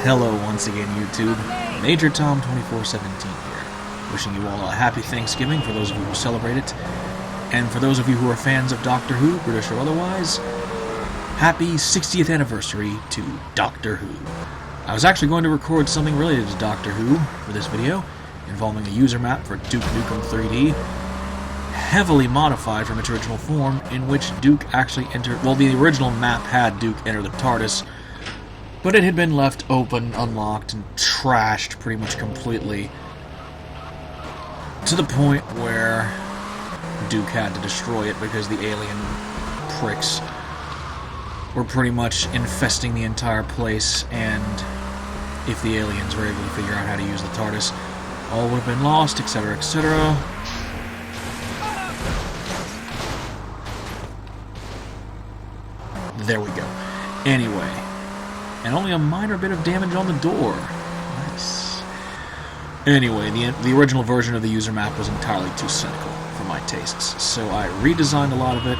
Hello once again, YouTube. Major Tom 2417 here, wishing you all a happy Thanksgiving for those of you who celebrate it, and for those of you who are fans of Doctor Who, British or otherwise, happy 60th anniversary to Doctor Who. I was actually going to record something related to Doctor Who for this video, involving a user map for Duke Nukem 3D, heavily modified from its original form, in which Duke actually entered... Well, the original map had Duke enter the TARDIS, but it had been left open, unlocked, and trashed pretty much completely, to the point where Duke had to destroy it because the alien pricks were pretty much infesting the entire place, and if the aliens were able to figure out how to use the TARDIS, all would have been lost, etc., etc. There we go. Anyway, and only a minor bit of damage on the door. Nice. Anyway, the original version of the user map was entirely too cynical for my tastes, so I redesigned a lot of it.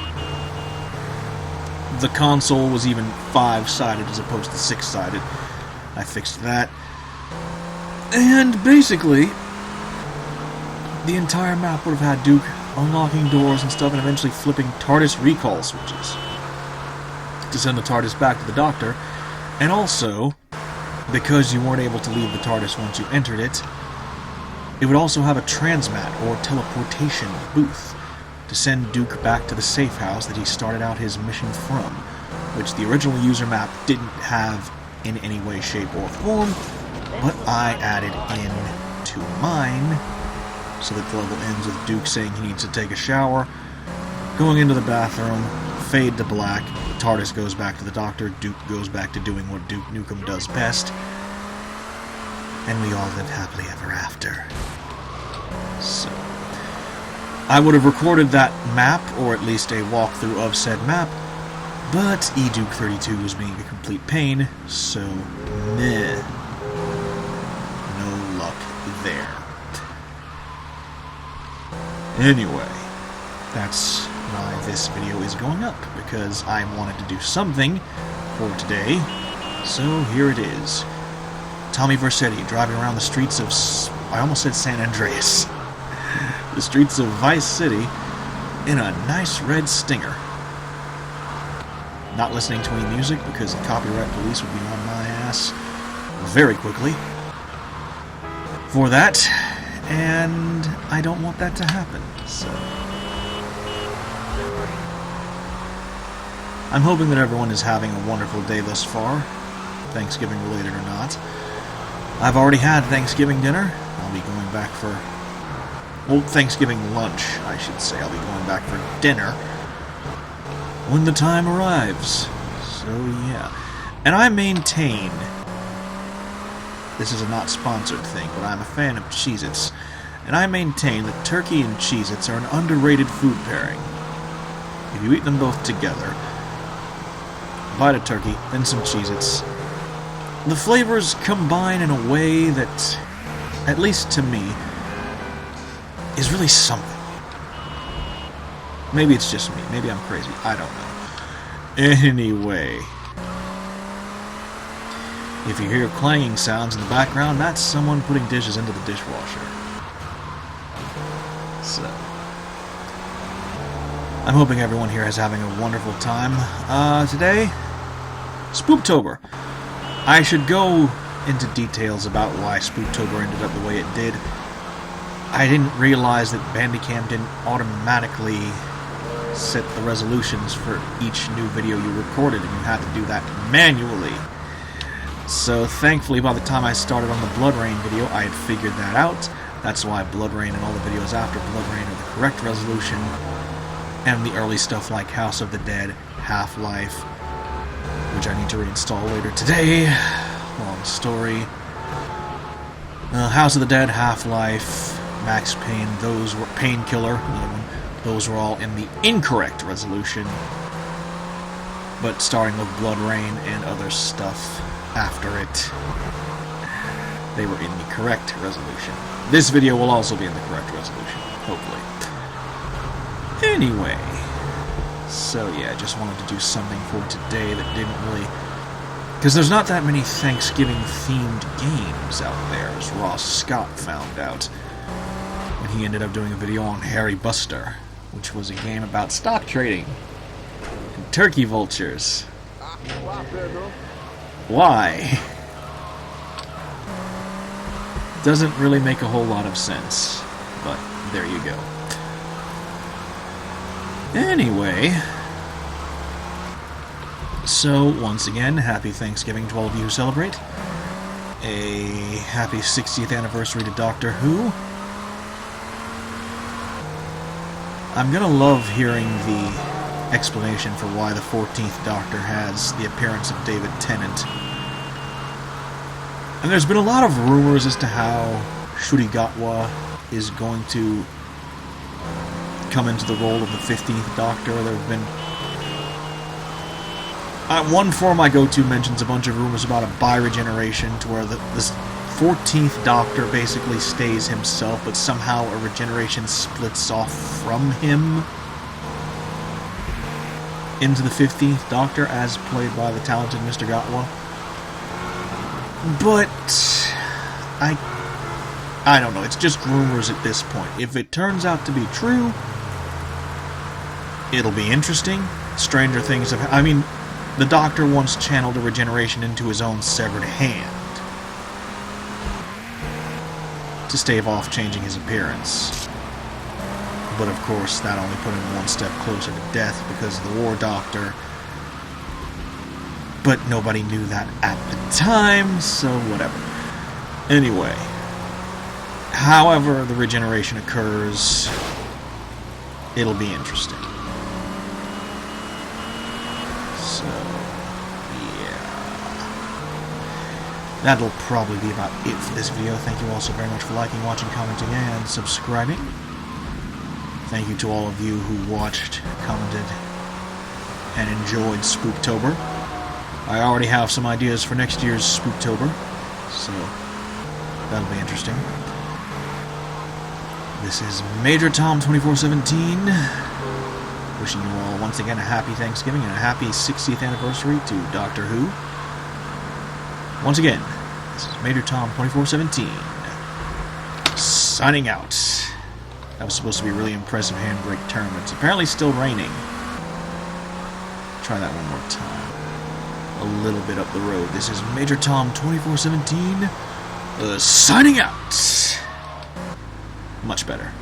The console was even 5-sided as opposed to 6-sided. I fixed that. And basically, the entire map would have had Duke unlocking doors and stuff and eventually flipping TARDIS recall switches to send the TARDIS back to the Doctor. And also, because you weren't able to leave the TARDIS once you entered it, it would also have a transmat or teleportation booth to send Duke back to the safe house that he started out his mission from, which the original user map didn't have in any way, shape, or form, but I added in to mine, so that the level ends with Duke saying he needs to take a shower, going into the bathroom, fade to black, TARDIS goes back to the Doctor, Duke goes back to doing what Duke Nukem does best, and we all live happily ever after. So, I would have recorded that map, or at least a walkthrough of said map, but eDuke32 was being a complete pain, so meh. No luck there. Anyway, that's why this video is going up, because I wanted to do something for today, so here it is. Tommy Vercetti driving around the streets of... I almost said San Andreas. The streets of Vice City in a nice red Stinger. Not listening to any music because the copyright police would be on my ass very quickly for that, and I don't want that to happen, so... I'm hoping that everyone is having a wonderful day thus far, Thanksgiving related or not. I've already had Thanksgiving dinner. I'll be going back for... well, Thanksgiving lunch, I should say. I'll be going back for dinner when the time arrives. So, yeah. And I maintain... this is a not sponsored thing, but I'm a fan of Cheez-Its. And I maintain that turkey and Cheez-Its are an underrated food pairing. If you eat them both together... a bite of turkey, then some Cheez-Its. The flavors combine in a way that, at least to me, is really something. Maybe it's just me. Maybe I'm crazy. I don't know. Anyway, if you hear clanging sounds in the background, that's someone putting dishes into the dishwasher. So... I'm hoping everyone here is having a wonderful time. Today, SpoopTober. I should go into details about why SpoopTober ended up the way it did. I didn't realize that Bandicam didn't automatically set the resolutions for each new video you recorded, and you had to do that manually. So thankfully, by the time I started on the Blood Rain video, I had figured that out. That's why Blood Rain and all the videos after Blood Rain are the correct resolution. And the early stuff like House of the Dead, Half-Life, which I need to reinstall later today. Long story. House of the Dead, Half-Life, Max Payne, those were... Painkiller, another one. Those were all in the incorrect resolution. But starting with Blood Rain and other stuff after it, they were in the correct resolution. This video will also be in the correct resolution, hopefully. Anyway, so yeah, I just wanted to do something for today that didn't really Because there's not that many Thanksgiving-themed games out there, as Ross Scott found out when he ended up doing a video on Harry Buster, which was a game about stock trading and turkey vultures. Why? Doesn't really make a whole lot of sense, but there you go. Anyway, so once again, happy Thanksgiving to all of you who celebrate. A happy 60th anniversary to Doctor Who. I'm gonna love hearing the explanation for why the 14th Doctor has the appearance of David Tennant. And there's been a lot of rumors as to how Ncuti Gatwa is going to come into the role of the 15th Doctor. There have been... one forum I go to mentions a bunch of rumors about a bi-regeneration, to where this 14th Doctor basically stays himself, but somehow a regeneration splits off from him into the 15th Doctor, as played by the talented Mr. Gatwa. But I don't know, it's just rumors at this point. If it turns out to be true, it'll be interesting. Stranger things have... I mean, the Doctor once channeled a regeneration into his own severed hand to stave off changing his appearance. But of course, that only put him one step closer to death because of the War Doctor. But nobody knew that at the time, so whatever. Anyway, however the regeneration occurs, it'll be interesting. So, yeah. That'll probably be about it for this video. Thank you all so very much for liking, watching, commenting, and subscribing. Thank you to all of you who watched, commented, and enjoyed SpoopTober. I already have some ideas for next year's SpoopTober, so that'll be interesting. This is Major Tom 2417, wishing you all once again a happy Thanksgiving and a happy 60th anniversary to Doctor Who. Once again, this is Major Tom 2417, signing out. That was supposed to be a really impressive handbrake turn, but it's apparently still raining. Try that one more time. A little bit up the road. This is Major Tom 2417, signing out. Much better.